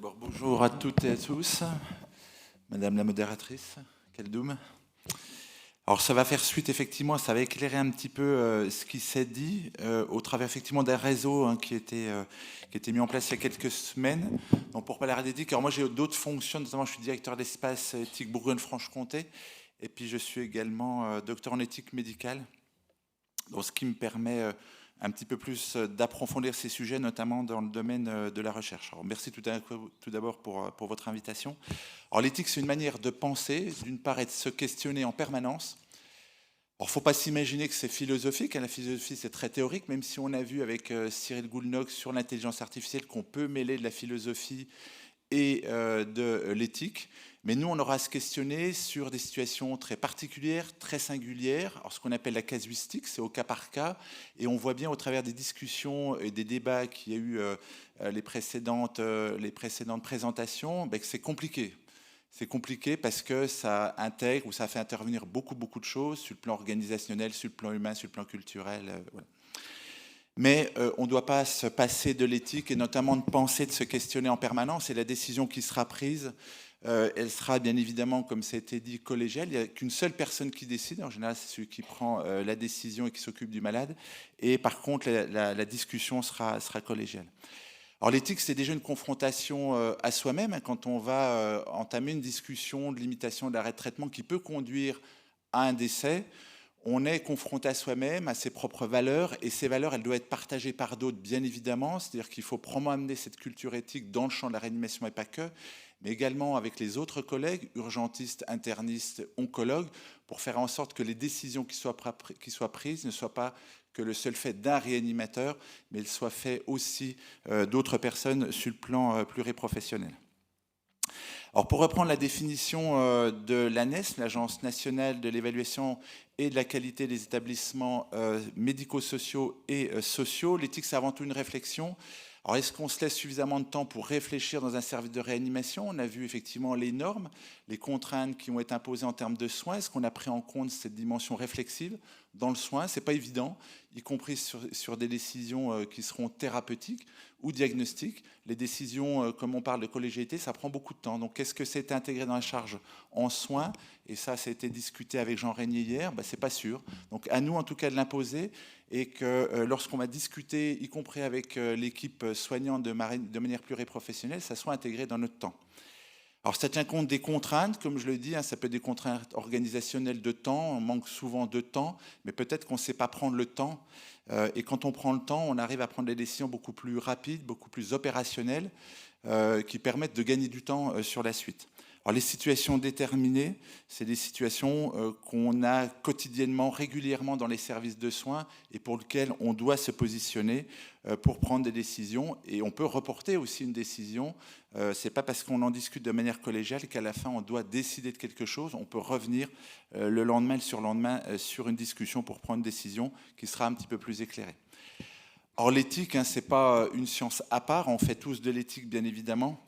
d'abord, bonjour à toutes et à tous. Madame la modératrice, Kaldoum. Alors ça va faire suite, effectivement, ça va éclairer un petit peu ce qui s'est dit au travers effectivement d'un réseau qui était mis en place il y a quelques semaines. Donc pour parler d'éthique, alors moi j'ai d'autres fonctions, notamment je suis directeur d'espace éthique Bourgogne-Franche-Comté, et puis je suis également docteur en éthique médicale, donc ce qui me permet un petit peu plus d'approfondir ces sujets, notamment dans le domaine de la recherche. Alors, merci tout d'abord pour votre invitation. Alors, l'éthique, c'est une manière de penser, d'une part, et de se questionner en permanence. Alors, il ne faut pas s'imaginer que c'est philosophique. La philosophie, c'est très théorique, même si on a vu avec Cyril Goulnock sur l'intelligence artificielle qu'on peut mêler de la philosophie et de l'éthique. Mais nous, on aura à se questionner sur des situations très particulières, très singulières. Alors, ce qu'on appelle la casuistique, c'est au cas par cas. Et on voit bien au travers des discussions et des débats qu'il y a eu les précédentes présentations, que c'est compliqué. C'est compliqué parce que ça intègre ou ça fait intervenir beaucoup de choses sur le plan organisationnel, sur le plan humain, sur le plan culturel. Voilà. Mais on ne doit pas se passer de l'éthique et notamment de penser, de se questionner en permanence. Et la décision qui sera prise, elle sera bien évidemment, comme ça a été dit, collégiale. Il n'y a qu'une seule personne qui décide. En général, c'est celui qui prend la décision et qui s'occupe du malade. Et par contre, la discussion sera collégiale. Alors l'éthique, c'est déjà une confrontation à soi-même quand on va entamer une discussion de limitation de l'arrêt de traitement qui peut conduire à un décès. On est confronté à soi-même, à ses propres valeurs, et ces valeurs, elles doivent être partagées par d'autres, bien évidemment. C'est-à-dire qu'il faut probablement amener cette culture éthique dans le champ de la réanimation et pas que, mais également avec les autres collègues, urgentistes, internistes, oncologues, pour faire en sorte que les décisions qui soient prises ne soient pas que le seul fait d'un réanimateur, mais elles soient faites aussi d'autres personnes sur le plan pluriprofessionnel. Alors pour reprendre la définition de l'ANES, l'Agence nationale de l'évaluation et de la qualité des établissements médico-sociaux et sociaux, l'éthique c'est avant tout une réflexion. Alors est-ce qu'on se laisse suffisamment de temps pour réfléchir dans un service de réanimation? On a vu effectivement les normes, les contraintes qui ont été imposées en termes de soins. Est-ce qu'on a pris en compte cette dimension réflexive dans le soin? C'est pas évident, y compris sur des décisions qui seront thérapeutiques ou diagnostiques. Les décisions, comme on parle de collégialité, ça prend beaucoup de temps. Donc qu'est-ce que c'est intégré dans la charge en soins? Et ça a été discuté avec Jean Régnier hier, c'est pas sûr. Donc à nous en tout cas de l'imposer, et que lorsqu'on va discuter, y compris avec l'équipe soignante de manière pluriprofessionnelle, ça soit intégré dans notre temps. Alors ça tient compte des contraintes, comme je le dis, ça peut être des contraintes organisationnelles de temps, on manque souvent de temps, mais peut-être qu'on ne sait pas prendre le temps. Et quand on prend le temps, on arrive à prendre des décisions beaucoup plus rapides, beaucoup plus opérationnelles, qui permettent de gagner du temps sur la suite. Alors les situations déterminées, c'est des situations qu'on a quotidiennement, régulièrement dans les services de soins et pour lesquelles on doit se positionner pour prendre des décisions. Et on peut reporter aussi une décision. Ce n'est pas parce qu'on en discute de manière collégiale qu'à la fin on doit décider de quelque chose. On peut revenir le lendemain, le surlendemain sur une discussion pour prendre une décision qui sera un petit peu plus éclairée. Or l'éthique, ce n'est pas une science à part. On fait tous de l'éthique bien évidemment.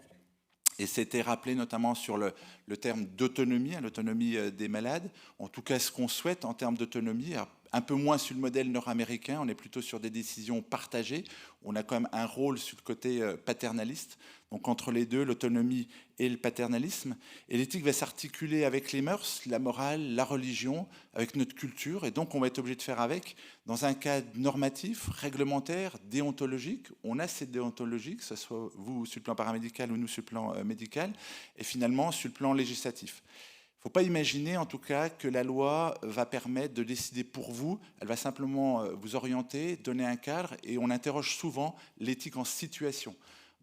Et c'était rappelé notamment sur le terme d'autonomie, l'autonomie des malades. En tout cas, ce qu'on souhaite en termes d'autonomie, un peu moins sur le modèle nord-américain, on est plutôt sur des décisions partagées. On a quand même un rôle sur le côté paternaliste. Donc entre les deux, l'autonomie et le paternalisme. Et l'éthique va s'articuler avec les mœurs, la morale, la religion, avec notre culture. Et donc on va être obligé de faire avec, dans un cadre normatif, réglementaire, déontologique. On a cette déontologie, que ce soit vous sur le plan paramédical ou nous sur le plan médical, et finalement sur le plan législatif. Il ne faut pas imaginer en tout cas que la loi va permettre de décider pour vous, elle va simplement vous orienter, donner un cadre, et on interroge souvent l'éthique en situation.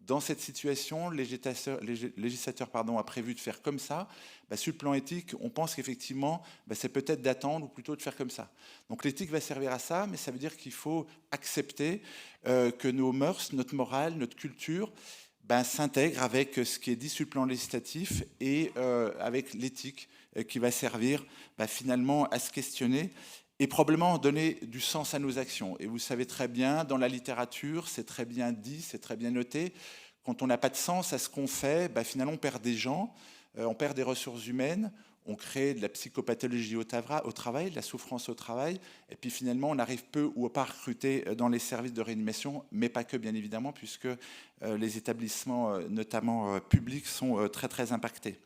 Dans cette situation, le législateur a prévu de faire comme ça. Sur le plan éthique, on pense qu'effectivement, c'est peut-être d'attendre ou plutôt de faire comme ça. Donc l'éthique va servir à ça, mais ça veut dire qu'il faut accepter que nos mœurs, notre morale, notre culture s'intègrent avec ce qui est dit sur le plan législatif et avec l'éthique qui va servir finalement à se questionner et probablement donner du sens à nos actions. Et vous savez très bien, dans la littérature, c'est très bien dit, c'est très bien noté, quand on n'a pas de sens à ce qu'on fait, finalement on perd des gens, on perd des ressources humaines, on crée de la psychopathologie au travail, de la souffrance au travail, et puis finalement on arrive peu ou pas à recruter dans les services de réanimation, mais pas que bien évidemment, puisque les établissements, notamment publics, sont très très impactés.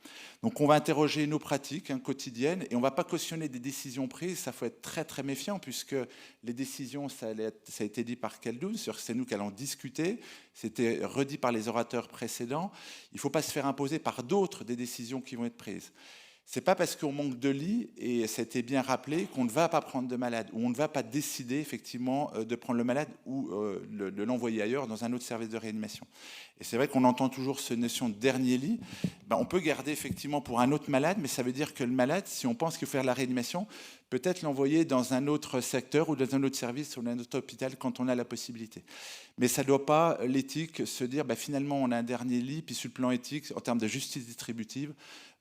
Donc on va interroger nos pratiques quotidiennes, et on ne va pas cautionner des décisions prises, ça faut être très très méfiant, puisque les décisions, ça a été dit par Khaldoun, c'est nous qui allons discuter, c'était redit par les orateurs précédents, il ne faut pas se faire imposer par d'autres des décisions qui vont être prises. C'est pas parce qu'on manque de lits, et ça a été bien rappelé, qu'on ne va pas prendre de malade, ou on ne va pas décider effectivement de prendre le malade ou de l'envoyer ailleurs dans un autre service de réanimation. Et c'est vrai qu'on entend toujours cette notion de dernier lit. On peut garder effectivement pour un autre malade, mais ça veut dire que le malade, si on pense qu'il faut faire la réanimation, peut-être l'envoyer dans un autre secteur ou dans un autre service ou dans un autre hôpital quand on a la possibilité. Mais ça ne doit pas, l'éthique, se dire finalement on a un dernier lit, puis sur le plan éthique, en termes de justice distributive,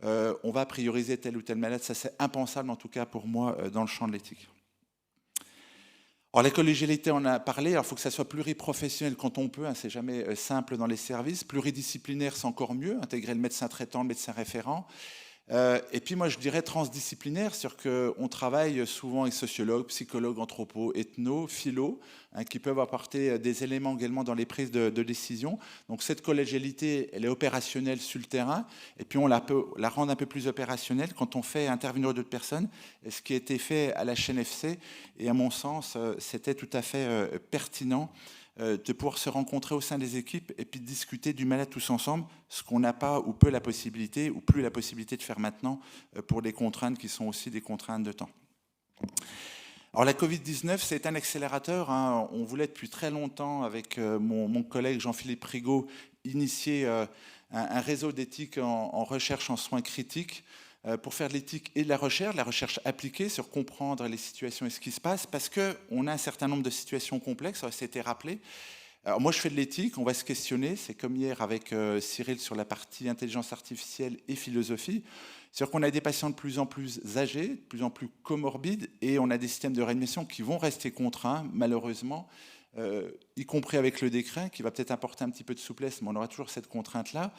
on va prioriser tel ou tel malade. Ça, c'est impensable en tout cas pour moi dans le champ de l'éthique. Alors la collégialité, on a parlé, il faut que ça soit pluriprofessionnel quand on peut, c'est jamais simple dans les services. Pluridisciplinaire, c'est encore mieux, intégrer le médecin traitant, le médecin référent. Et puis moi je dirais transdisciplinaire, c'est-à-dire qu'on travaille souvent avec sociologues, psychologues, anthropos, ethnos, philo, qui peuvent apporter des éléments également dans les prises de décision. Donc cette collégialité, elle est opérationnelle sur le terrain, et puis on peut la rendre un peu plus opérationnelle quand on fait intervenir d'autres personnes, ce qui a été fait à la chaîne FC, et à mon sens, c'était tout à fait pertinent de pouvoir se rencontrer au sein des équipes et puis de discuter du malade tous ensemble, ce qu'on n'a pas ou peu la possibilité, ou plus la possibilité de faire maintenant pour des contraintes qui sont aussi des contraintes de temps. Alors la Covid-19, c'est un accélérateur. On voulait depuis très longtemps, avec mon collègue Jean-Philippe Rigaud, initier un réseau d'éthique en recherche en soins critiques, pour faire de l'éthique et de la recherche appliquée sur comprendre les situations et ce qui se passe, parce qu'on a un certain nombre de situations complexes, ça a été rappelé. Alors moi je fais de l'éthique, on va se questionner, c'est comme hier avec Cyril sur la partie intelligence artificielle et philosophie, c'est-à-dire qu'on a des patients de plus en plus âgés, de plus en plus comorbides, et on a des systèmes de réanimation qui vont rester contraints, malheureusement, y compris avec le décret, qui va peut-être apporter un petit peu de souplesse, mais on aura toujours cette contrainte-là.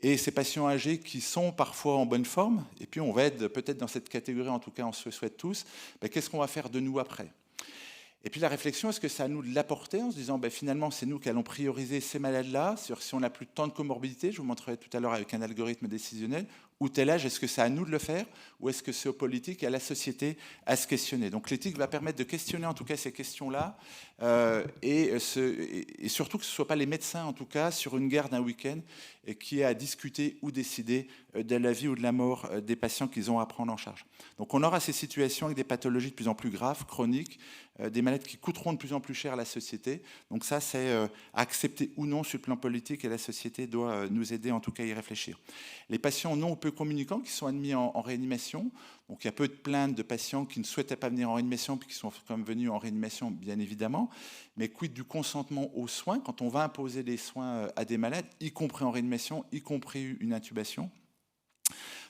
Et ces patients âgés qui sont parfois en bonne forme, et puis on va être peut-être dans cette catégorie, en tout cas on se souhaite tous, qu'est-ce qu'on va faire de nous après ? Et puis la réflexion, est-ce que c'est à nous de l'apporter en se disant finalement c'est nous qui allons prioriser ces malades-là, si on n'a plus tant de comorbidité, je vous montrerai tout à l'heure avec un algorithme décisionnel, ou tel âge, est-ce que c'est à nous de le faire, ou est-ce que c'est aux politiques et à la société à se questionner? Donc l'éthique va permettre de questionner en tout cas ces questions-là, et surtout que ce ne soit pas les médecins en tout cas sur une guerre d'un week-end qui ait à discuter ou décider de la vie ou de la mort des patients qu'ils ont à prendre en charge. Donc on aura ces situations avec des pathologies de plus en plus graves, chroniques, des maladies qui coûteront de plus en plus cher à la société. Donc ça, c'est à accepter ou non sur le plan politique, et la société doit nous aider en tout cas à y réfléchir. Les patients non ou peu communicants qui sont admis en réanimation, donc il y a peu de plaintes de patients qui ne souhaitaient pas venir en réanimation puis qui sont quand même venus en réanimation, bien évidemment, mais quid du consentement aux soins quand on va imposer des soins à des malades, y compris en réanimation, y compris une intubation.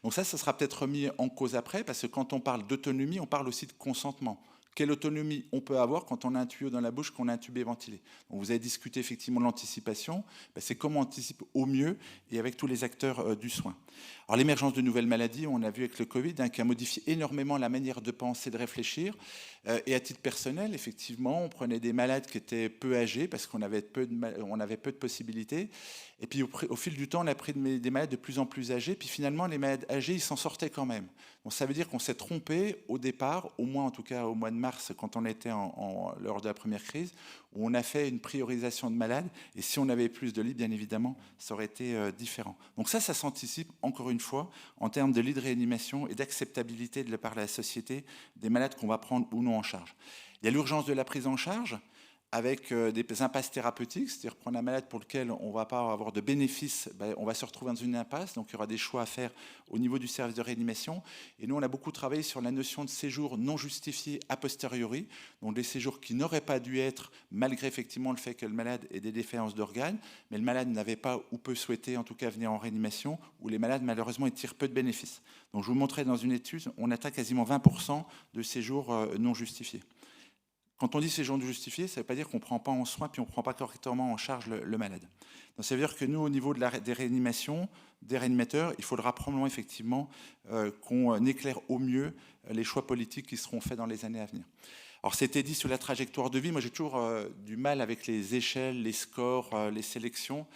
Donc ça sera peut-être remis en cause après, parce que quand on parle d'autonomie, on parle aussi de consentement. Quelle autonomie on peut avoir quand on a un tuyau dans la bouche, qu'on a un tubé ventilé? Donc vous avez discuté effectivement de l'anticipation, c'est comment on anticipe au mieux et avec tous les acteurs du soin. Alors l'émergence de nouvelles maladies, on a vu avec le Covid, qui a modifié énormément la manière de penser, de réfléchir. Et à titre personnel, effectivement, on prenait des malades qui étaient peu âgés parce qu'on avait peu de possibilités. Et puis au fil du temps, on a pris des malades de plus en plus âgés. Puis finalement, les malades âgés, ils s'en sortaient quand même. Donc ça veut dire qu'on s'est trompé au départ, au moins en tout cas au mois de mars, quand on était lors de la première crise, où on a fait une priorisation de malades. Et si on avait plus de lits, bien évidemment, ça aurait été différent. Donc ça s'anticipe encore une fois en termes de lits de réanimation et d'acceptabilité de la part de la société des malades qu'on va prendre ou non en charge. Il y a l'urgence de la prise en charge, avec des impasses thérapeutiques, c'est-à-dire prendre un malade pour lequel on ne va pas avoir de bénéfices, on va se retrouver dans une impasse, donc il y aura des choix à faire au niveau du service de réanimation. Et nous, on a beaucoup travaillé sur la notion de séjour non justifié a posteriori, donc des séjours qui n'auraient pas dû être, malgré effectivement le fait que le malade ait des défaillances d'organes, mais le malade n'avait pas ou peu souhaité en tout cas venir en réanimation, où les malades malheureusement ils tirent peu de bénéfices. Donc je vous montrais dans une étude, on atteint quasiment 20% de séjours non justifiés. Quand on dit séjour non justifié, ça ne veut pas dire qu'on ne prend pas en soin puis on ne prend pas correctement en charge le malade. Donc ça veut dire que nous, au niveau des réanimations, des réanimateurs, il faudra probablement effectivement qu'on éclaire au mieux les choix politiques qui seront faits dans les années à venir. Alors c'était dit sur la trajectoire de vie, moi j'ai toujours du mal avec les échelles, les scores, les sélections,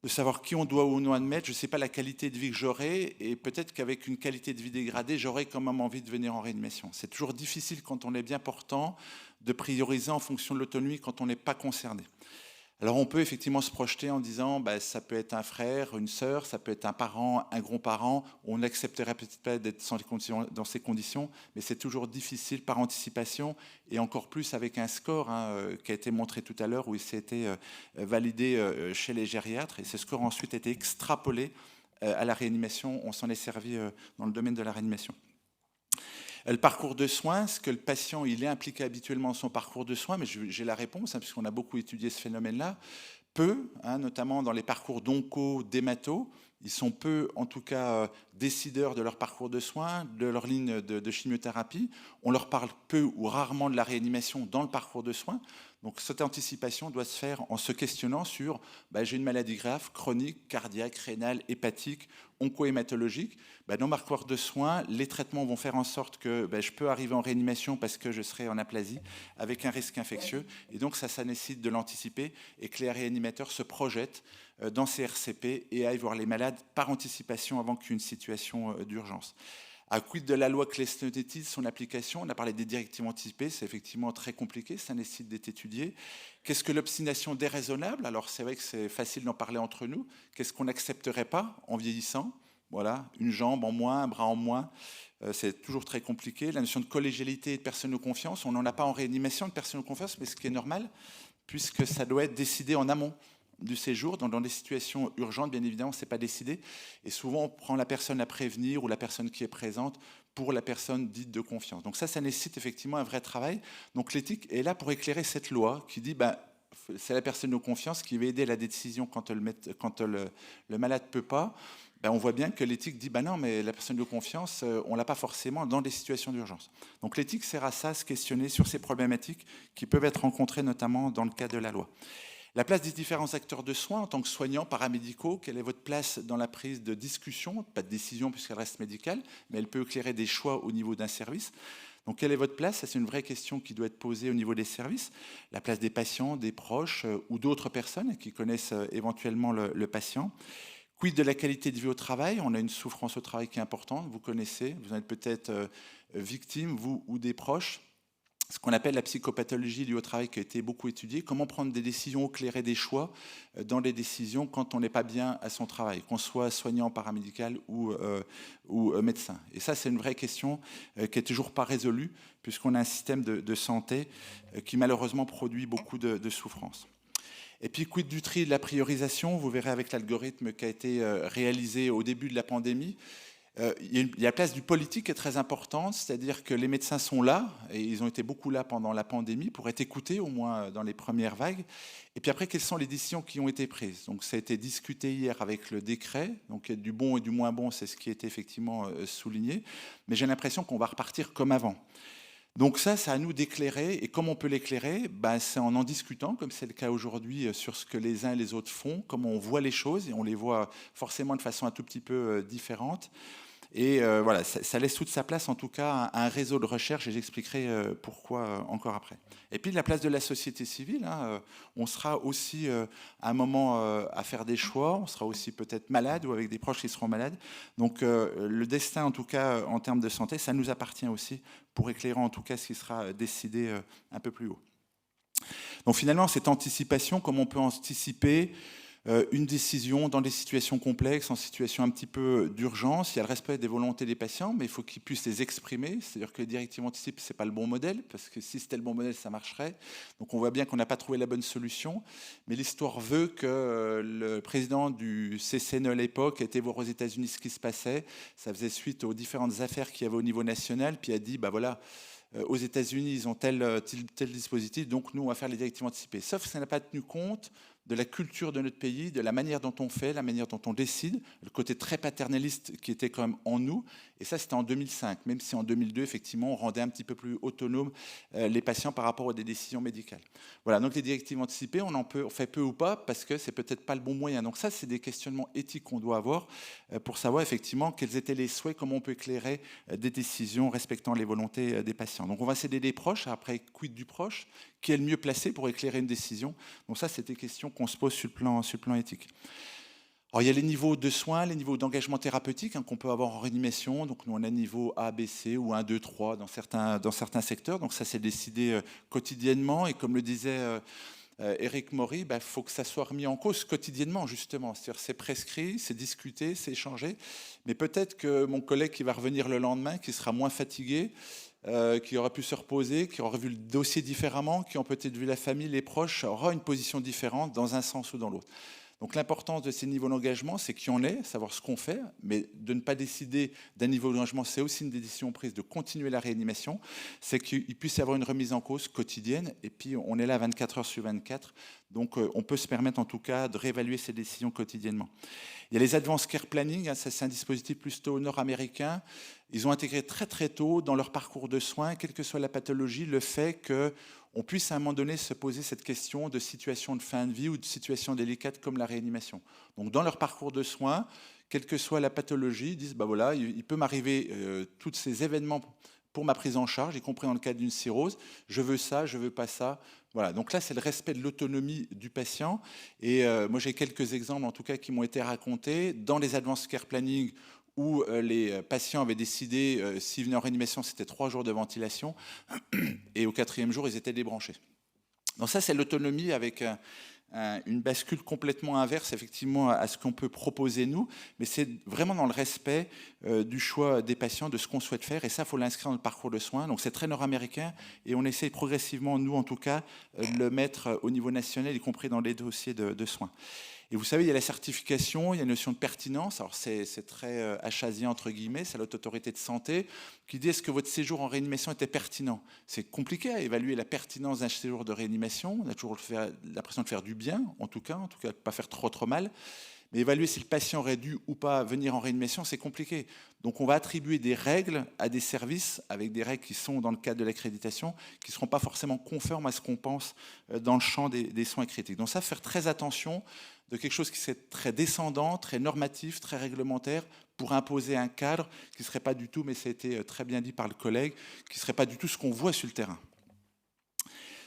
de savoir qui on doit ou non admettre. Je ne sais pas la qualité de vie que j'aurai, et peut-être qu'avec une qualité de vie dégradée, j'aurai quand même envie de venir en réanimation. C'est toujours difficile quand on est bien portant de prioriser en fonction de l'autonomie quand on n'est pas concerné. Alors on peut effectivement se projeter en disant ça peut être un frère, une sœur, ça peut être un parent, un grand-parent, on n'accepterait peut-être pas d'être dans ces conditions, mais c'est toujours difficile par anticipation, et encore plus avec un score qui a été montré tout à l'heure, où il s'est été validé chez les gériatres, et ce score a ensuite été extrapolé à la réanimation. On s'en est servi dans le domaine de la réanimation. Le parcours de soins, est-ce que le patient il est impliqué habituellement dans son parcours de soins? Mais j'ai la réponse, puisqu'on a beaucoup étudié ce phénomène-là. Peu, notamment dans les parcours d'onco, d'hémato, ils sont peu, en tout cas, décideurs de leur parcours de soins, de leur ligne de chimiothérapie. On leur parle peu ou rarement de la réanimation dans le parcours de soins. Donc cette anticipation doit se faire en se questionnant sur j'ai une maladie grave, chronique, cardiaque, rénale, hépatique, onco-hématologique. Dans le parcours de soins, les traitements vont faire en sorte que je peux arriver en réanimation parce que je serai en aplasie avec un risque infectieux. Et donc ça nécessite de l'anticiper et que les réanimateurs se projettent dans ces RCP et aillent voir les malades par anticipation avant qu'une situation d'urgence. À quid de la loi Claeys-Leonetti, son application? On a parlé des directives anticipées, c'est effectivement très compliqué, ça nécessite d'être étudié. Qu'est-ce que l'obstination déraisonnable? Alors c'est vrai que c'est facile d'en parler entre nous. Qu'est-ce qu'on n'accepterait pas en vieillissant? Voilà, une jambe en moins, un bras en moins, c'est toujours très compliqué. La notion de collégialité et de personne de confiance, on n'en a pas en réanimation de personne de confiance, mais ce qui est normal, puisque ça doit être décidé en amont du séjour. Dans des situations urgentes, bien évidemment, ce n'est pas décidé. Et souvent, on prend la personne à prévenir ou la personne qui est présente pour la personne dite de confiance. Donc ça nécessite effectivement un vrai travail. Donc l'éthique est là pour éclairer cette loi qui dit c'est la personne de confiance qui va aider à la décision quand le malade ne peut pas. On voit bien que l'éthique dit non, mais la personne de confiance, on ne l'a pas forcément dans des situations d'urgence. Donc l'éthique sert à ça, à se questionner sur ces problématiques qui peuvent être rencontrées notamment dans le cadre de la loi. La place des différents acteurs de soins en tant que soignants, paramédicaux, quelle est votre place dans la prise de discussion? Pas de décision puisqu'elle reste médicale, mais elle peut éclairer des choix au niveau d'un service. Donc quelle est votre place? C'est une vraie question qui doit être posée au niveau des services. La place des patients, des proches ou d'autres personnes qui connaissent éventuellement le patient. Quid de la qualité de vie au travail? On a une souffrance au travail qui est importante, vous connaissez, vous en êtes peut-être victime, vous ou des proches. Ce qu'on appelle la psychopathologie liée au travail qui a été beaucoup étudiée, comment prendre des décisions, éclairer des choix dans les décisions quand on n'est pas bien à son travail, qu'on soit soignant, paramédical ou médecin. Et ça, c'est une vraie question qui n'est toujours pas résolue, puisqu'on a un système de santé qui malheureusement produit beaucoup de souffrance. Et puis, quid du tri et de la priorisation? Vous verrez avec l'algorithme qui a été réalisé au début de la pandémie. Il y a la place du politique qui est très importante, c'est-à-dire que les médecins sont là, et ils ont été beaucoup là pendant la pandémie, pour être écoutés, au moins dans les premières vagues. Et puis après, quelles sont les décisions qui ont été prises? Donc ça a été discuté hier avec le décret, donc du bon et du moins bon, c'est ce qui a été effectivement souligné, mais j'ai l'impression qu'on va repartir comme avant. Donc ça, c'est à nous d'éclairer. Et comment on peut l'éclairer? C'est en discutant, comme c'est le cas aujourd'hui, sur ce que les uns et les autres font, comment on voit les choses, et on les voit forcément de façon un tout petit peu différente. Et voilà, ça laisse toute sa place, en tout cas, à un réseau de recherche, et j'expliquerai pourquoi encore après. Et puis la place de la société civile, on sera aussi à un moment à faire des choix, on sera aussi peut-être malade ou avec des proches qui seront malades. Donc le destin, en tout cas, en termes de santé, ça nous appartient aussi pour éclairer en tout cas ce qui sera décidé un peu plus haut. Donc finalement, cette anticipation, comment on peut anticiper une décision dans des situations complexes, en situation un petit peu d'urgence? Il y a le respect des volontés des patients, mais il faut qu'ils puissent les exprimer. C'est-à-dire que les directives anticipées, ce n'est pas le bon modèle, parce que si c'était le bon modèle, ça marcherait. Donc on voit bien qu'on n'a pas trouvé la bonne solution. Mais l'histoire veut que le président du CCNE à l'époque était voir aux États-Unis ce qui se passait. Ça faisait suite aux différentes affaires qu'il y avait au niveau national, puis a dit, voilà, aux États-Unis, ils ont tel dispositif, donc nous, on va faire les directives anticipées. Sauf que ça n'a pas tenu compte de la culture de notre pays, de la manière dont on fait, la manière dont on décide, le côté très paternaliste qui était quand même en nous. Et ça, c'était en 2005, même si en 2002, effectivement, on rendait un petit peu plus autonomes les patients par rapport à des décisions médicales. Voilà, donc les directives anticipées, on fait peu ou pas, parce que c'est peut-être pas le bon moyen. Donc ça, c'est des questionnements éthiques qu'on doit avoir pour savoir effectivement quels étaient les souhaits, comment on peut éclairer des décisions respectant les volontés des patients. Donc on va s'aider des proches, après quid du proche, qui est le mieux placé pour éclairer une décision. Donc ça, c'est des questions qu'on se pose sur le plan éthique. Alors, il y a les niveaux de soins, les niveaux d'engagement thérapeutique qu'on peut avoir en réanimation. Donc, nous, on a niveau A, B, C ou 1, 2, 3 dans certains secteurs. Donc, ça, c'est décidé quotidiennement. Et comme le disait Éric Maury, il faut que ça soit remis en cause quotidiennement, justement. C'est-à-dire, c'est prescrit, c'est discuté, c'est échangé. Mais peut-être que mon collègue qui va revenir le lendemain, qui sera moins fatigué, qui aura pu se reposer, qui aura vu le dossier différemment, qui ont peut-être vu la famille, les proches, aura une position différente dans un sens ou dans l'autre. Donc l'importance de ces niveaux d'engagement, c'est qu'il y en ait, savoir ce qu'on fait, mais de ne pas décider d'un niveau d'engagement, c'est aussi une décision prise de continuer la réanimation, c'est qu'il puisse y avoir une remise en cause quotidienne, et puis on est là 24 heures sur 24, donc on peut se permettre en tout cas de réévaluer ces décisions quotidiennement. Il y a les Advanced Care Planning, ça c'est un dispositif plutôt nord-américain. Ils ont intégré très très tôt dans leur parcours de soins, quelle que soit la pathologie, le fait qu'on puisse à un moment donné se poser cette question de situation de fin de vie ou de situation délicate comme la réanimation. Donc dans leur parcours de soins, quelle que soit la pathologie, ils disent voilà, il peut m'arriver tous ces événements pour ma prise en charge, y compris dans le cadre d'une cirrhose, je veux ça, je veux pas ça. Voilà, donc là, c'est le respect de l'autonomie du patient. Et moi, j'ai quelques exemples, en tout cas, qui m'ont été racontés. Dans les Advanced Care Planning, où les patients avaient décidé, s'ils venaient en réanimation, c'était 3 jours de ventilation. Et au 4e jour, ils étaient débranchés. Donc ça, c'est l'autonomie avec une bascule complètement inverse, effectivement, à ce qu'on peut proposer nous. Mais c'est vraiment dans le respect du choix des patients, de ce qu'on souhaite faire. Et ça, il faut l'inscrire dans le parcours de soins. Donc c'est très nord-américain. Et on essaie progressivement, nous en tout cas, de le mettre au niveau national, y compris dans les dossiers de soins. Et vous savez, il y a la certification, il y a une notion de pertinence. Alors, c'est très achasien, entre guillemets, c'est l'Haute Autorité de Santé qui dit est-ce que votre séjour en réanimation était pertinent. C'est compliqué à évaluer la pertinence d'un séjour de réanimation. On a toujours l'impression de faire du bien, en tout cas de ne pas faire trop mal. Mais évaluer si le patient aurait dû ou pas venir en réanimation, c'est compliqué. Donc on va attribuer des règles à des services, avec des règles qui sont dans le cadre de l'accréditation, qui ne seront pas forcément conformes à ce qu'on pense dans le champ des soins critiques. Donc ça, faire très attention de quelque chose qui serait très descendant, très normatif, très réglementaire, pour imposer un cadre qui ne serait pas du tout, mais ça a été très bien dit par le collègue, qui ne serait pas du tout ce qu'on voit sur le terrain.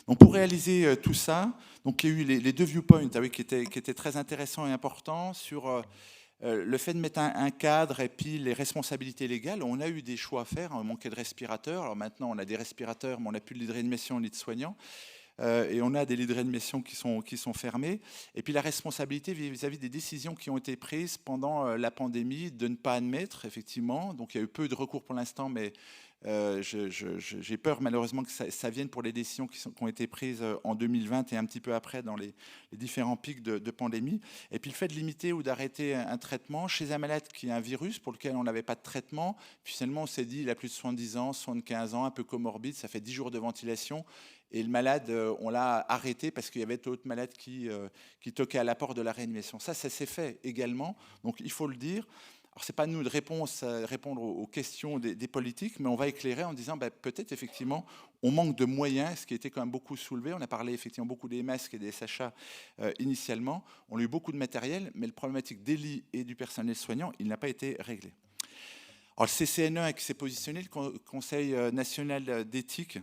Donc pour réaliser tout ça, donc il y a eu les 2 viewpoints qui étaient très intéressants et importants sur le fait de mettre un cadre et puis les responsabilités légales. On a eu des choix à faire, on manquait de respirateurs. Alors maintenant, on a des respirateurs, mais on n'a plus de lits de réanimation ni de soignants. Et on a des lits de réanimation qui sont fermés. Et puis la responsabilité vis-à-vis des décisions qui ont été prises pendant la pandémie, de ne pas admettre, effectivement. Donc il y a eu peu de recours pour l'instant, mais j'ai peur malheureusement que ça vienne pour les décisions qui ont été prises en 2020 et un petit peu après dans les différents pics de pandémie. Et puis le fait de limiter ou d'arrêter un traitement chez un malade qui a un virus pour lequel on n'avait pas de traitement, finalement on s'est dit il a plus de 70 ans, 75 ans, un peu comorbide, ça fait 10 jours de ventilation. Et le malade, on l'a arrêté parce qu'il y avait d'autres malades qui toquaient à la porte de la réanimation. Ça s'est fait également, donc il faut le dire. Alors, ce n'est pas à nous de répondre aux questions des politiques, mais on va éclairer en disant peut-être effectivement on manque de moyens, ce qui était quand même beaucoup soulevé. On a parlé effectivement beaucoup des masques et des SHA initialement. On a eu beaucoup de matériel, mais le problématique des lits et du personnel soignant, il n'a pas été réglé. Alors, le CCNE qui s'est positionné, le Conseil national d'éthique,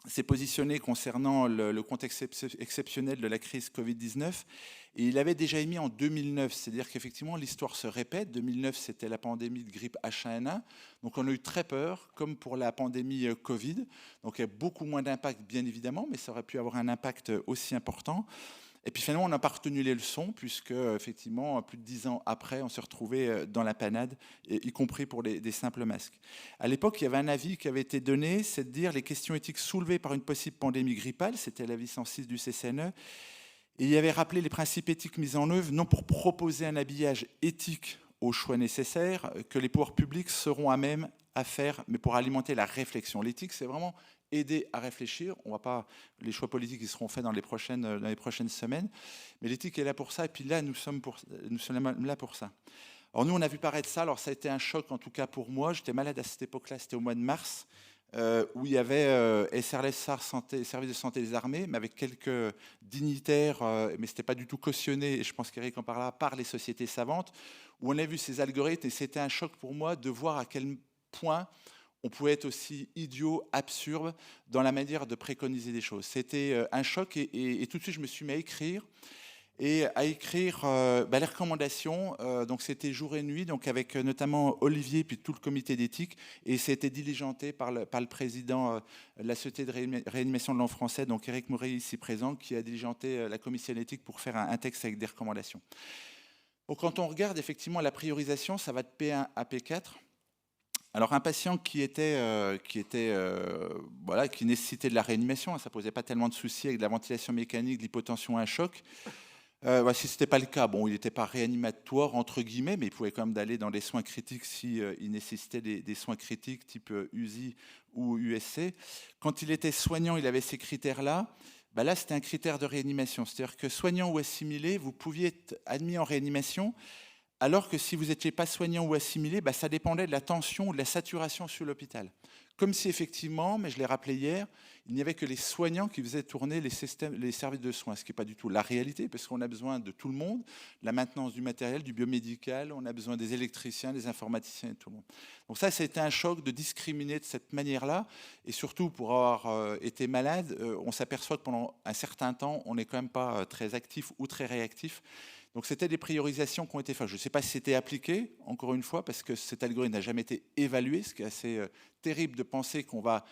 s'est positionné concernant le contexte exceptionnel de la crise Covid-19 et il avait déjà émis en 2009, c'est-à-dire qu'effectivement l'histoire se répète. 2009, c'était la pandémie de grippe H1N1, donc on a eu très peur, comme pour la pandémie Covid, donc il y a beaucoup moins d'impact bien évidemment, mais ça aurait pu avoir un impact aussi important. Et puis finalement, on n'a pas retenu les leçons, puisque effectivement, plus de 10 ans après, on s'est retrouvé dans la panade, y compris pour des simples masques. À l'époque, il y avait un avis qui avait été donné, c'est de dire les questions éthiques soulevées par une possible pandémie grippale, c'était l'avis 106 du CCNE, et il y avait rappelé les principes éthiques mis en œuvre, non pour proposer un habillage éthique aux choix nécessaires, que les pouvoirs publics seront à même à faire, mais pour alimenter la réflexion. L'éthique, c'est vraiment aider à réfléchir. On va pas, les choix politiques qui seront faits dans les prochaines semaines, mais l'éthique est là pour ça. Et puis là, nous sommes là pour ça. Alors nous, on a vu paraître ça. Alors ça a été un choc, en tout cas pour moi. J'étais malade à cette époque-là, c'était au mois de mars, où il y avait SRLS SAR Santé, Service de santé des armées, mais avec quelques dignitaires, mais ce n'était pas du tout cautionné, et je pense qu'Éric en parlera, par les sociétés savantes, où on a vu ces algorithmes, et c'était un choc pour moi de voir à quel point on pouvait être aussi idiot, absurde dans la manière de préconiser des choses. C'était un choc, et tout de suite je me suis mis à écrire les recommandations. Donc c'était jour et nuit, donc avec notamment Olivier puis tout le comité d'éthique, et c'était diligenté par le président de la Société de réanimation de langue française, donc Éric Mouret ici présent, qui a diligenté la commission d'éthique pour faire un texte avec des recommandations. Donc quand on regarde effectivement la priorisation, ça va de P1 à P4. Alors un patient qui nécessitait de la réanimation, ça posait pas tellement de soucis avec de la ventilation mécanique, de l'hypotension à un choc. Si ce n'était pas le cas, bon, il n'était pas réanimatoire, entre guillemets, mais il pouvait quand même aller dans les soins critiques s'il nécessitait des soins critiques type USI ou USC. Quand il était soignant, il avait ces critères-là. Là, c'était un critère de réanimation. C'est-à-dire que soignant ou assimilé, vous pouviez être admis en réanimation, alors que si vous n'étiez pas soignant ou assimilé, ça dépendait de la tension ou de la saturation sur l'hôpital. Comme si effectivement, mais je l'ai rappelé hier, il n'y avait que les soignants qui faisaient tourner les services de soins, ce qui n'est pas du tout la réalité, parce qu'on a besoin de tout le monde, la maintenance du matériel, du biomédical, on a besoin des électriciens, des informaticiens et tout le monde. Donc ça a été un choc de discriminer de cette manière-là, et surtout pour avoir été malade, on s'aperçoit que pendant un certain temps, on n'est quand même pas très actif ou très réactif. Donc c'était des priorisations qui ont été faites. Je ne sais pas si c'était appliqué, encore une fois, parce que cet algorithme n'a jamais été évalué, ce qui est assez terrible de penser qu'on va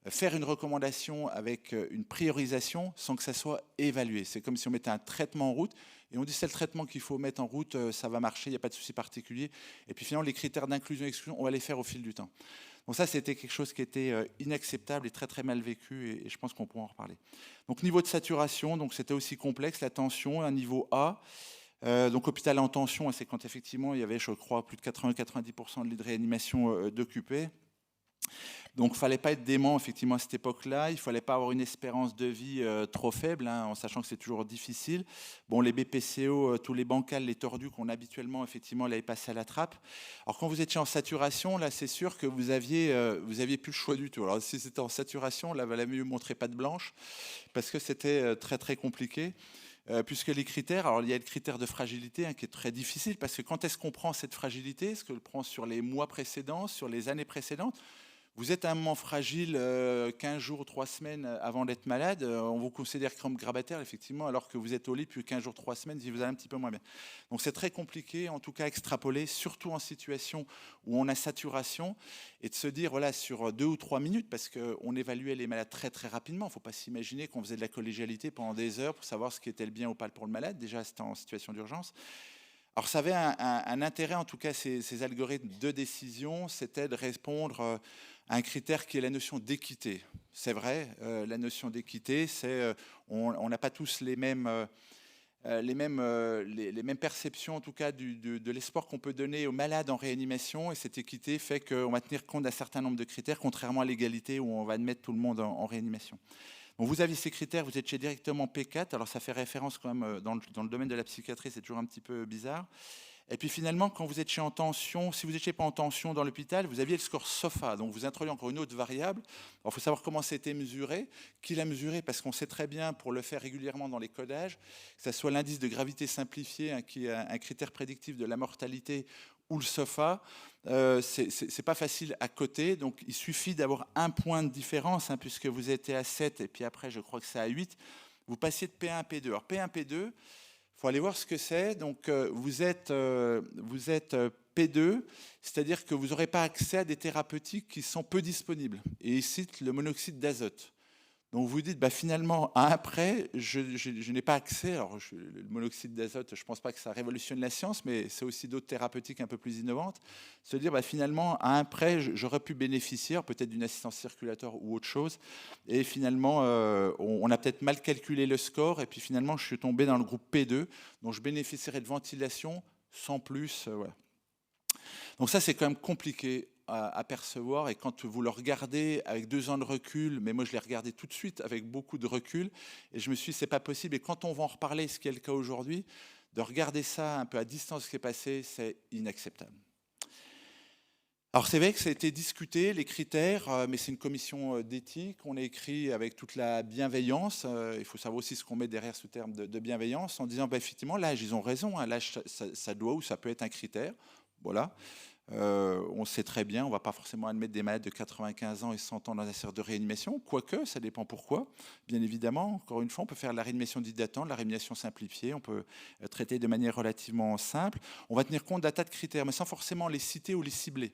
faire une recommandation avec une priorisation sans que ça soit évalué. C'est comme si on mettait un traitement en route et on dit c'est le traitement qu'il faut mettre en route, ça va marcher, il n'y a pas de souci particulier. Et puis finalement, les critères d'inclusion et exclusion, on va les faire au fil du temps. Donc ça, c'était quelque chose qui était inacceptable et très très mal vécu, et je pense qu'on pourra en reparler. Donc niveau de saturation, donc c'était aussi complexe, la tension, un niveau A. Donc hôpital en tension, c'est quand effectivement il y avait, je crois, plus de 80-90% de lits de réanimation d'occupés. Donc il ne fallait pas être dément effectivement à cette époque-là, il ne fallait pas avoir une espérance de vie trop faible, en sachant que c'est toujours difficile. Bon, les BPCO, tous les bancals, les tordus qu'on a habituellement, effectivement, l'avaient passé à la trappe. Alors quand vous étiez en saturation, là c'est sûr que vous aviez plus le choix du tout. Alors si c'était en saturation, là il valait mieux montrer patte blanche, parce que c'était très très compliqué. Puisque les critères, alors il y a le critère de fragilité qui est très difficile, parce que quand est-ce qu'on prend cette fragilité? Est-ce qu'on le prend sur les mois précédents, sur les années précédentes? Vous êtes à un moment fragile 15 jours, 3 semaines avant d'être malade, on vous considère comme grabataire, effectivement, alors que vous êtes au lit depuis 15 jours, 3 semaines, si vous allez un petit peu moins bien. Donc c'est très compliqué, en tout cas extrapoler, surtout en situation où on a saturation, et de se dire, voilà, sur 2 ou 3 minutes, parce qu'on évaluait les malades très très rapidement, il ne faut pas s'imaginer qu'on faisait de la collégialité pendant des heures pour savoir ce qui était le bien ou pas pour le malade, déjà c'était en situation d'urgence. Alors ça avait un intérêt, en tout cas ces algorithmes de décision, c'était de répondre à un critère qui est la notion d'équité. C'est vrai, la notion d'équité, c'est on n'a pas tous les mêmes perceptions, en tout cas de l'espoir qu'on peut donner aux malades en réanimation, et cette équité fait qu'on va tenir compte d'un certain nombre de critères, contrairement à l'égalité où on va admettre tout le monde en réanimation. Donc vous avez ces critères, vous étiez directement P4, alors ça fait référence quand même dans le domaine de la psychiatrie, c'est toujours un petit peu bizarre. Et puis finalement, quand vous étiez en tension, si vous n'étiez pas en tension dans l'hôpital, vous aviez le score SOFA, donc vous introduisez encore une autre variable. Alors il faut savoir comment c'était mesuré, qui l'a mesuré, parce qu'on sait très bien, pour le faire régulièrement dans les codages, que ce soit l'indice de gravité simplifié, qui est un critère prédictif de la mortalité, ou le SOFA, c'est pas facile à coter, donc il suffit d'avoir un point de différence, puisque vous étiez à 7, et puis après, je crois que c'est à 8, vous passez de P1 à P2. Alors P1, P2, il faut aller voir ce que c'est. Donc vous êtes P2, c'est-à-dire que vous n'aurez pas accès à des thérapeutiques qui sont peu disponibles. Et il cite le monoxyde d'azote. Donc vous dites, finalement, à un près, je n'ai pas accès. Alors le monoxyde d'azote, je ne pense pas que ça révolutionne la science, mais c'est aussi d'autres thérapeutiques un peu plus innovantes. Se dire, finalement, à un près, j'aurais pu bénéficier peut-être d'une assistance circulatoire ou autre chose. Et finalement, on a peut-être mal calculé le score. Et puis finalement, je suis tombé dans le groupe P2, dont je bénéficierais de ventilation sans plus. Voilà. Donc ça, c'est quand même compliqué à percevoir, et quand vous le regardez avec 2 ans de recul, mais moi je l'ai regardé tout de suite avec beaucoup de recul, et je me suis dit, c'est pas possible, et quand on va en reparler, ce qui est le cas aujourd'hui, de regarder ça un peu à distance, ce qui est passé, c'est inacceptable. Alors c'est vrai que ça a été discuté, les critères, mais c'est une commission d'éthique, on a écrit avec toute la bienveillance, il faut savoir aussi ce qu'on met derrière ce terme de bienveillance, en disant, bah, effectivement, l'âge, ils ont raison, hein, l'âge, ça doit ou ça peut être un critère, voilà. On sait très bien, on ne va pas forcément admettre des malades de 95 ans et 100 ans dans un service de réanimation, quoique, ça dépend pourquoi. Bien évidemment, encore une fois, on peut faire la réanimation dite d'attente, la réanimation simplifiée, on peut traiter de manière relativement simple. On va tenir compte d'un tas de critères, mais sans forcément les citer ou les cibler,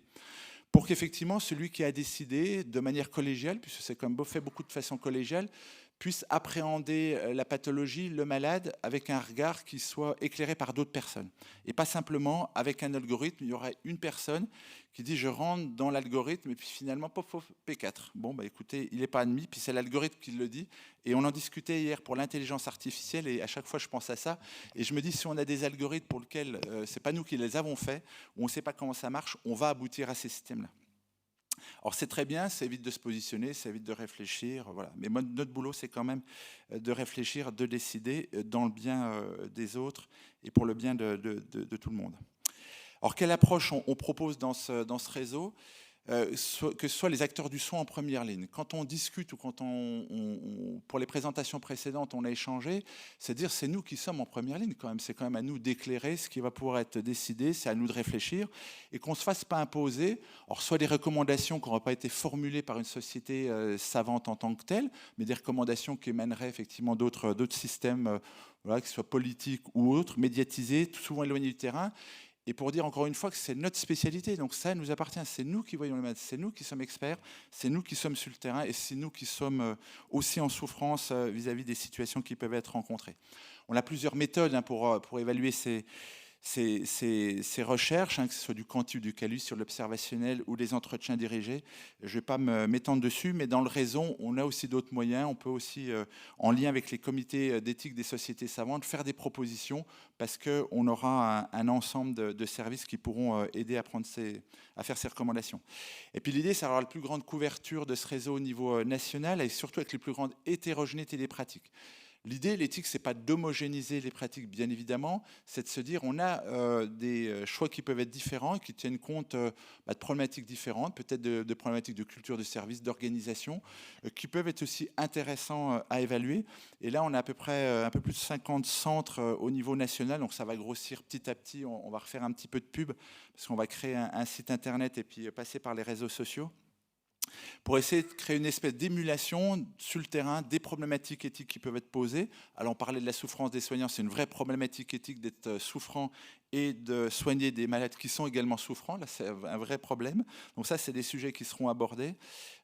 pour qu'effectivement, celui qui a décidé de manière collégiale, puisque c'est comme fait beaucoup de façon collégiale, puisse appréhender la pathologie, le malade, avec un regard qui soit éclairé par d'autres personnes. Et pas simplement avec un algorithme, il y aurait une personne qui dit je rentre dans l'algorithme et puis finalement, pof, pof, P4. Bon, bah écoutez, il n'est pas admis, puis c'est l'algorithme qui le dit. Et on en discutait hier pour l'intelligence artificielle et à chaque fois je pense à ça. Et je me dis, si on a des algorithmes pour lesquels ce n'est pas nous qui les avons faits, ou on ne sait pas comment ça marche, on va aboutir à ces systèmes-là. Alors c'est très bien, ça évite de se positionner, ça évite de réfléchir, voilà. Mais notre boulot, c'est quand même de réfléchir, de décider dans le bien des autres et pour le bien de tout le monde. Alors quelle approche on propose dans ce réseau ? Que ce soit les acteurs du soin en première ligne. Quand on discute ou quand pour les présentations précédentes, on a échangé, c'est dire c'est nous qui sommes en première ligne quand même. C'est quand même à nous d'éclairer ce qui va pouvoir être décidé, c'est à nous de réfléchir et qu'on ne se fasse pas imposer, alors soit des recommandations qui n'auraient pas été formulées par une société savante en tant que telle, mais des recommandations qui émaneraient effectivement d'autres systèmes, voilà, qu'ils soient politiques ou autres, médiatisés, souvent éloignés du terrain. Et pour dire encore une fois que c'est notre spécialité, donc ça nous appartient, c'est nous qui voyons les malades, c'est nous qui sommes experts, c'est nous qui sommes sur le terrain et c'est nous qui sommes aussi en souffrance vis-à-vis des situations qui peuvent être rencontrées. On a plusieurs méthodes pour évaluer ces recherches, que ce soit du quanti ou du quali sur l'observationnel ou les entretiens dirigés. Je ne vais pas m'étendre dessus, mais dans le réseau, on a aussi d'autres moyens. On peut aussi, en lien avec les comités d'éthique des sociétés savantes, faire des propositions parce qu'on aura un ensemble de services qui pourront aider à faire ces recommandations. Et puis l'idée, c'est d'avoir la plus grande couverture de ce réseau au niveau national et surtout avec les plus grandes hétérogénéités des pratiques. L'idée, l'éthique, ce n'est pas d'homogénéiser les pratiques, bien évidemment, c'est de se dire on a des choix qui peuvent être différents, qui tiennent compte de problématiques différentes, peut-être de problématiques de culture de service, d'organisation, qui peuvent être aussi intéressants à évaluer. Et là, on a à peu près un peu plus de 50 centres au niveau national, donc ça va grossir petit à petit. On va refaire un petit peu de pub, parce qu'on va créer un site internet et puis passer par les réseaux sociaux, pour essayer de créer une espèce d'émulation sur le terrain des problématiques éthiques qui peuvent être posées. Alors on parlait de la souffrance des soignants, c'est une vraie problématique éthique d'être souffrant et de soigner des malades qui sont également souffrants. Là, c'est un vrai problème. Donc ça, c'est des sujets qui seront abordés.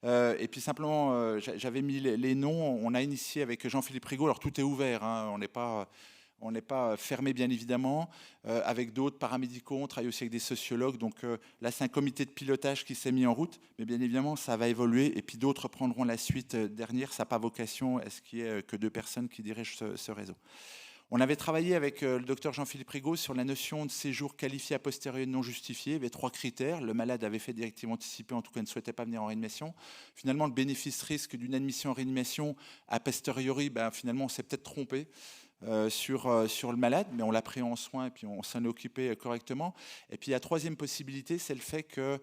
Et puis simplement, j'avais mis les noms. On a initié avec Jean-Philippe Rigaud. Alors tout est ouvert, hein, on n'est pas fermé, bien évidemment, avec d'autres paramédicaux, on travaille aussi avec des sociologues. Donc là, c'est un comité de pilotage qui s'est mis en route, mais bien évidemment, ça va évoluer, et puis d'autres prendront la suite dernière. Ça n'a pas vocation à ce qu'il n'y ait que 2 personnes qui dirigent ce réseau. On avait travaillé avec le docteur Jean-Philippe Rigaud sur la notion de séjour qualifié a posteriori non justifié. Il y avait 3 critères. Le malade avait fait directive anticipée, en tout cas ne souhaitait pas venir en réanimation. Finalement, le bénéfice-risque d'une admission en réanimation a posteriori, finalement, on s'est peut-être trompé. Sur le malade, mais on l'a pris en soin et puis on s'en est occupé correctement. Et puis la 3e possibilité, c'est le fait que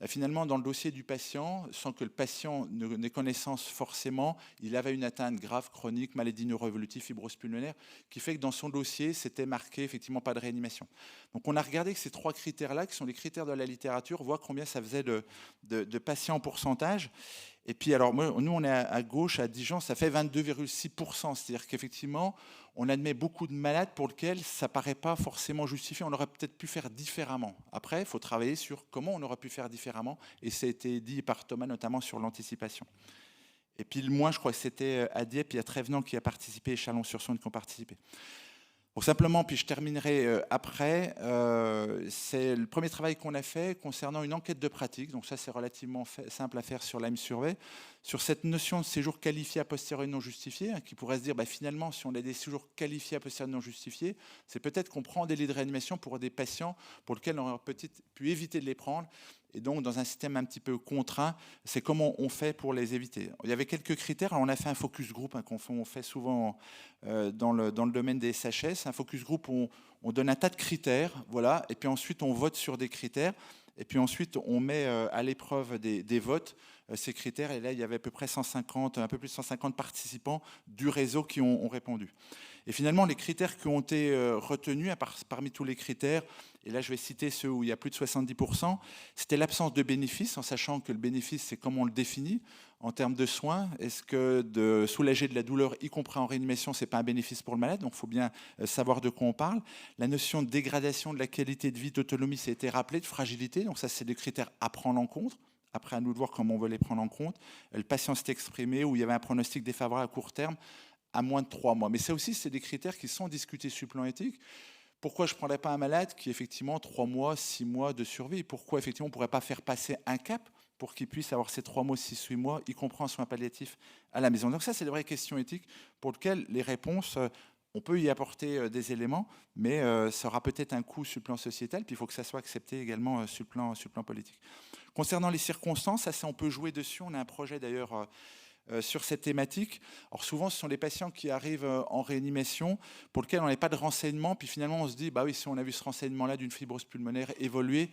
finalement dans le dossier du patient, sans que le patient n'ait connaissance forcément, il avait une atteinte grave, chronique, maladie neuroévolutive, fibrose pulmonaire, qui fait que dans son dossier, c'était marqué effectivement pas de réanimation. Donc on a regardé que ces 3 critères-là, qui sont les critères de la littérature, voir combien ça faisait de patients en pourcentage. Et puis, alors, nous, on est à gauche, à Dijon, ça fait 22,6%. C'est-à-dire qu'effectivement, on admet beaucoup de malades pour lesquels ça ne paraît pas forcément justifié. On aurait peut-être pu faire différemment. Après, il faut travailler sur comment on aurait pu faire différemment. Et ça a été dit par Thomas, notamment sur l'anticipation. Et puis, le moins, je crois que c'était à Dieppe, il y a Trévenant qui a participé, et Chalon-sur-Saône qui ont participé. Bon, simplement, puis je terminerai après, c'est le premier travail qu'on a fait concernant une enquête de pratique, donc ça c'est relativement simple à faire sur l'AIM-Survey, sur cette notion de séjour qualifié a posteriori non justifié, qui pourrait se dire finalement si on a des séjours qualifiés a posteriori non justifiés, c'est peut-être qu'on prend des lits de réanimation pour des patients pour lesquels on aurait peut-être pu éviter de les prendre, Et donc, dans un système un petit peu contraint, c'est comment on fait pour les éviter. Il y avait quelques critères. Alors, on a fait un focus group qu'on fait souvent dans le domaine des SHS. Un focus group, on donne un tas de critères, voilà, et puis ensuite, on vote sur des critères. Et puis ensuite, on met à l'épreuve des votes ces critères. Et là, il y avait à peu près 150, un peu plus de 150 participants du réseau qui ont répondu. Et finalement, les critères qui ont été retenus, parmi tous les critères, et là je vais citer ceux où il y a plus de 70%, c'était l'absence de bénéfice, en sachant que le bénéfice, c'est comme on le définit en termes de soins. Est-ce que de soulager de la douleur, y compris en réanimation, c'est pas un bénéfice pour le malade? Donc il faut bien savoir de quoi on parle. La notion de dégradation de la qualité de vie, d'autonomie, ça a été rappelé, de fragilité. Donc ça, c'est des critères à prendre en compte. Après, à nous de voir comment on veut les prendre en compte. Le patient s'est exprimé, où il y avait un pronostic défavorable à court terme, à moins de 3 mois. Mais ça aussi, c'est des critères qui sont discutés sur le plan éthique. Pourquoi je ne prendrais pas un malade qui, effectivement, 3 mois, 6 mois de survie? Pourquoi, effectivement, on ne pourrait pas faire passer un cap pour qu'il puisse avoir ces 3 mois, 6, 8 mois, y compris en soins palliatifs à la maison? Donc ça, c'est des vraies questions éthiques pour lesquelles les réponses, on peut y apporter des éléments, mais ça aura peut-être un coût sur le plan sociétal, puis il faut que ça soit accepté également sur le plan politique. Concernant les circonstances, ça, on peut jouer dessus. On a un projet, d'ailleurs, sur cette thématique. Alors souvent, ce sont les patients qui arrivent en réanimation pour lesquels on n'a pas de renseignements, puis finalement on se dit, bah oui, si on a vu ce renseignement-là d'une fibrose pulmonaire évoluer,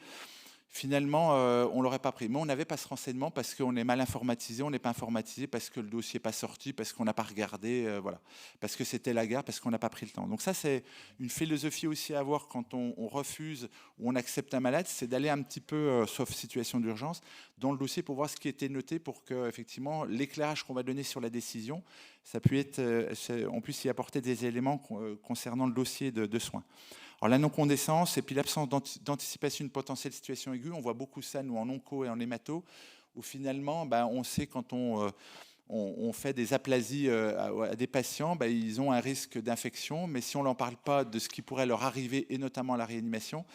finalement, on ne l'aurait pas pris. Mais on n'avait pas ce renseignement parce qu'on est mal informatisé, on n'est pas informatisé parce que le dossier n'est pas sorti, parce qu'on n'a pas regardé, voilà, parce que c'était la guerre, parce qu'on n'a pas pris le temps. Donc ça, c'est une philosophie aussi à avoir quand on refuse ou on accepte un malade, c'est d'aller un petit peu, sauf situation d'urgence, dans le dossier pour voir ce qui était noté pour que, effectivement, l'éclairage qu'on va donner sur la décision, ça puisse être, on puisse y apporter des éléments concernant le dossier de soins. Alors la non-condescence et puis l'absence d'anticipation d'une potentielle situation aiguë, on voit beaucoup ça, nous, en onco et en hémato, où finalement, on sait quand on fait des aplasies à des patients, ils ont un risque d'infection, mais si on ne leur parle pas de ce qui pourrait leur arriver, et notamment la réanimation,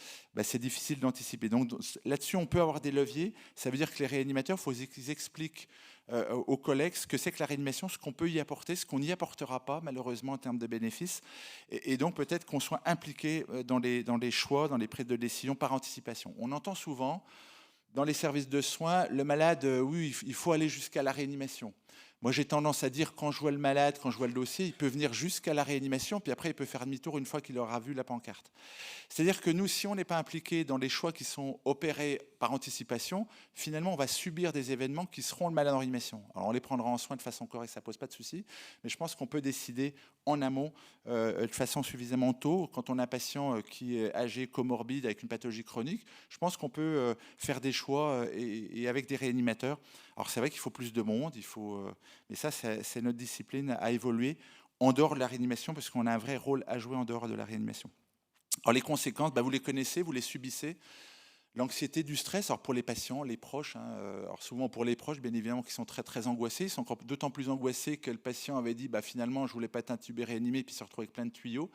c'est difficile d'anticiper. Donc là-dessus, on peut avoir des leviers. Ça veut dire que les réanimateurs, il faut qu'ils expliquent aux collègues ce que c'est que la réanimation, ce qu'on peut y apporter, ce qu'on n'y apportera pas, malheureusement, en termes de bénéfices. Et donc peut-être qu'on soit impliqué dans les choix, dans les prises de décision par anticipation. On entend souvent, dans les services de soins, le malade, oui, il faut aller jusqu'à la réanimation. Moi, j'ai tendance à dire, quand je vois le malade, quand je vois le dossier, il peut venir jusqu'à la réanimation, puis après, il peut faire demi-tour une fois qu'il aura vu la pancarte. C'est-à-dire que nous, si on n'est pas impliqué dans les choix qui sont opérés par anticipation, finalement, on va subir des événements qui seront le malade en réanimation. Alors, on les prendra en soin de façon correcte, ça ne pose pas de souci, mais je pense qu'on peut décider en amont, de façon suffisamment tôt, quand on a un patient qui est âgé, comorbide, avec une pathologie chronique, je pense qu'on peut faire des choix et avec des réanimateurs. Alors, c'est vrai qu'il faut plus de monde, mais ça, c'est notre discipline à évoluer en dehors de la réanimation, parce qu'on a un vrai rôle à jouer en dehors de la réanimation. Alors les conséquences, vous les connaissez, vous les subissez. L'anxiété, du stress, alors pour les patients, les proches, alors souvent pour les proches, bien évidemment, qui sont très très angoissés, ils sont encore d'autant plus angoissés que le patient avait dit, finalement, je voulais pas être intubé, réanimé, puis se retrouve avec plein de tuyaux,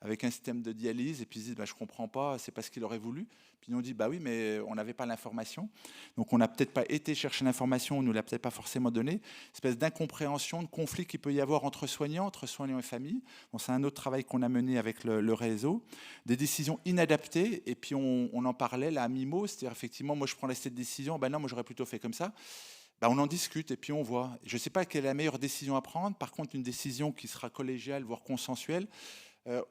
avec un système de dialyse, et puis ils se disent, je comprends pas, c'est pas ce qu'il aurait voulu. Puis on dit, oui, mais on n'avait pas l'information, donc on n'a peut-être pas été chercher l'information, on nous l'a peut-être pas forcément donné, espèce d'incompréhension, de conflit qu'il peut y avoir entre soignants et famille. Bon, c'est un autre travail qu'on a mené avec le réseau, des décisions inadaptées, et puis on en parlait là à mi-mot, c'est-à-dire effectivement, moi je prends cette décision, non, moi j'aurais plutôt fait comme ça. On en discute et puis on voit. Je ne sais pas quelle est la meilleure décision à prendre. Par contre, une décision qui sera collégiale, voire consensuelle,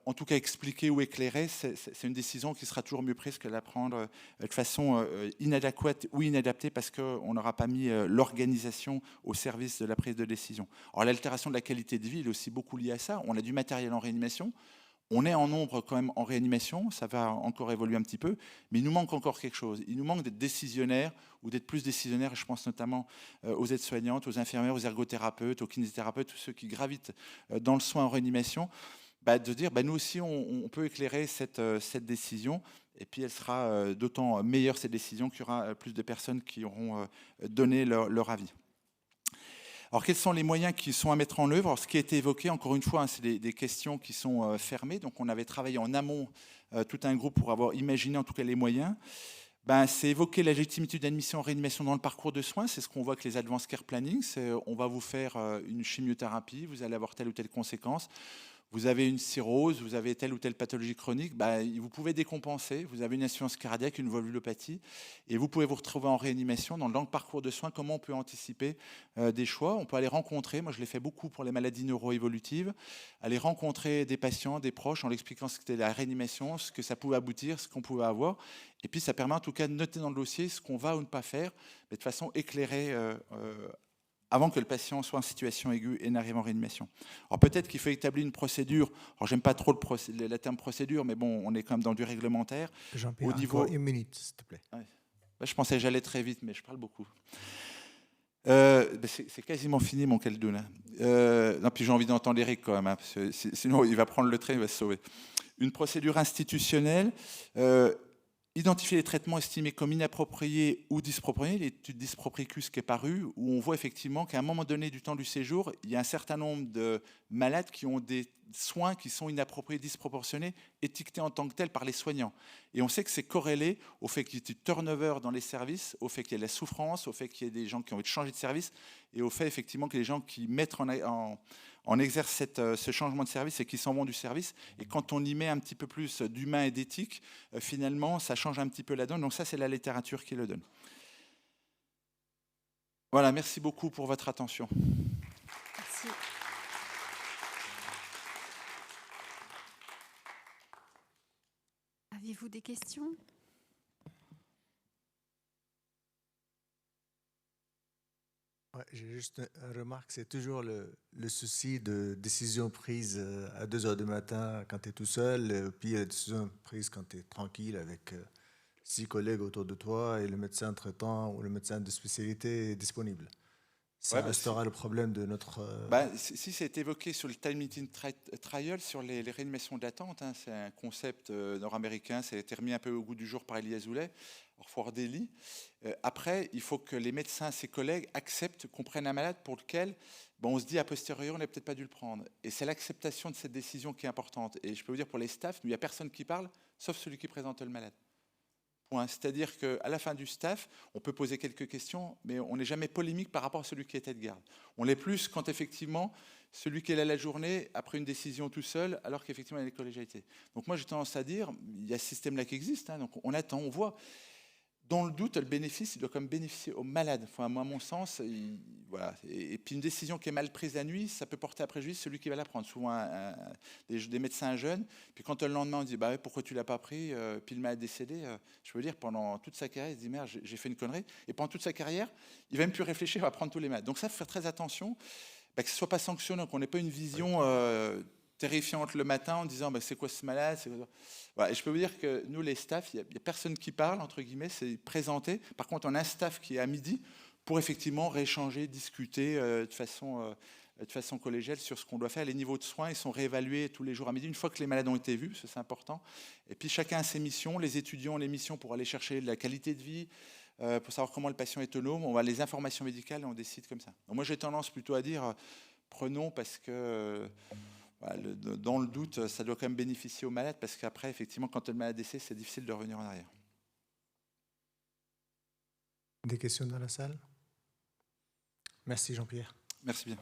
en tout cas expliquée ou éclairée, c'est une décision qui sera toujours mieux prise que la prendre de façon inadéquate ou inadaptée parce qu'on n'aura pas mis l'organisation au service de la prise de décision. Alors l'altération de la qualité de vie est aussi beaucoup liée à ça. On a du matériel en réanimation. On est en nombre quand même en réanimation, ça va encore évoluer un petit peu, mais il nous manque encore quelque chose. Il nous manque d'être décisionnaires ou d'être plus décisionnaires, je pense notamment aux aides-soignantes, aux infirmières, aux ergothérapeutes, aux kinésithérapeutes, tous ceux qui gravitent dans le soin en réanimation, de dire nous aussi on peut éclairer cette décision et puis elle sera d'autant meilleure cette décision qu'il y aura plus de personnes qui auront donné leur avis. Alors, quels sont les moyens qui sont à mettre en œuvre? Alors, ce qui a été évoqué, encore une fois, c'est des questions qui sont fermées. Donc, on avait travaillé en amont, tout un groupe, pour avoir imaginé en tout cas les moyens. C'est évoquer la légitimité d'admission en réanimation dans le parcours de soins. C'est ce qu'on voit avec les Advanced Care Planning. On va vous faire une chimiothérapie, vous allez avoir telle ou telle conséquence. vous avez une cirrhose, vous avez telle ou telle pathologie chronique, vous pouvez décompenser, vous avez une insuffisance cardiaque, une valvulopathie, et vous pouvez vous retrouver en réanimation. Dans le parcours de soins, comment on peut anticiper des choix? On peut aller rencontrer, moi je l'ai fait beaucoup pour les maladies neuroévolutives, aller rencontrer des patients, des proches, en leur expliquant ce qu'était la réanimation, ce que ça pouvait aboutir, ce qu'on pouvait avoir. Et puis ça permet en tout cas de noter dans le dossier ce qu'on va ou ne pas faire, mais de façon éclairée avant que le patient soit en situation aiguë et n'arrive en réanimation. Alors peut-être qu'il faut établir une procédure. Alors j'aime pas trop le terme procédure, mais bon, on est quand même dans du réglementaire. Jean-Pierre, encore une minute, s'il te plaît. Ouais. Je pensais que j'allais très vite, mais je parle beaucoup. C'est quasiment fini mon caldoun. Non, puis j'ai envie d'entendre Eric quand même, hein, parce que sinon il va prendre le train, il va se sauver. Une procédure institutionnelle. Identifier les traitements estimés comme inappropriés ou disproportionnés, l'étude Dispropricus qui est parue, où on voit effectivement qu'à un moment donné du temps du séjour, il y a un certain nombre de malades qui ont des soins qui sont inappropriés, disproportionnés, étiquetés en tant que tels par les soignants. Et on sait que c'est corrélé au fait qu'il y ait du turnover dans les services, au fait qu'il y ait de la souffrance, au fait qu'il y ait des gens qui ont envie de changer de service, et au fait effectivement que les gens qui mettent en exerce ce changement de service et qui s'en vont du service. Et quand on y met un petit peu plus d'humain et d'éthique, finalement, ça change un petit peu la donne. Donc ça, c'est la littérature qui le donne. Voilà, merci beaucoup pour votre attention. Merci. Avez-vous des questions ? Ouais, j'ai juste une remarque, c'est toujours le souci de décision prise à 2 heures du matin quand tu es tout seul, puis la décision prise quand tu es tranquille avec 6 collègues autour de toi et le médecin traitant ou le médecin de spécialité est disponible. Ça restera le problème de notre... Si c'est évoqué sur le time meeting trial, sur les réanimations d'attente, hein, c'est un concept nord-américain, ça a été remis un peu au goût du jour par Elie Azoulay, Fort Daly. Après, il faut que les médecins, ses collègues, acceptent qu'on prenne un malade pour lequel on se dit a posteriori, on n'a peut-être pas dû le prendre. Et c'est l'acceptation de cette décision qui est importante. Et je peux vous dire, pour les staffs, il n'y a personne qui parle, sauf celui qui présente le malade. C'est-à-dire qu'à la fin du staff, on peut poser quelques questions, mais on n'est jamais polémique par rapport à celui qui était de garde. On l'est plus quand effectivement celui qui est là la journée a pris une décision tout seul, alors qu'effectivement il y a des collégialités. Donc moi j'ai tendance à dire, il y a ce système-là qui existe, hein, donc on attend, on voit. Dans le doute, le bénéfice, il doit quand même bénéficier aux malades. Enfin, moi, à mon sens, voilà. Et puis une décision qui est mal prise la nuit, ça peut porter à préjudice celui qui va la prendre. Souvent, des médecins jeunes. Puis quand le lendemain, on dit pourquoi tu l'as pas pris puis le malade est décédé. Je veux dire, pendant toute sa carrière, il se dit merde, j'ai fait une connerie. Et pendant toute sa carrière, il va même plus réfléchir à prendre tous les malades. Donc ça, il faut faire très attention, que ce soit pas sanctionnant, qu'on n'ait pas une vision terrifiante le matin en disant c'est quoi ce malade, voilà. Et je peux vous dire que nous les staffs, il n'y a personne qui parle entre guillemets, c'est présenté. Par contre on a un staff qui est à midi pour effectivement rééchanger, discuter de façon collégiale sur ce qu'on doit faire. Les niveaux de soins ils sont réévalués tous les jours à midi une fois que les malades ont été vus, c'est important. Et puis chacun a ses missions, les étudiants ont les missions pour aller chercher de la qualité de vie, pour savoir comment le patient est autonome, on va les informations médicales et on décide comme ça. Donc moi j'ai tendance plutôt à dire prenons parce que dans le doute, ça doit quand même bénéficier aux malades parce qu'après, effectivement, quand le malade décède, c'est difficile de revenir en arrière. Des questions dans la salle? Merci Jean-Pierre. Merci bien.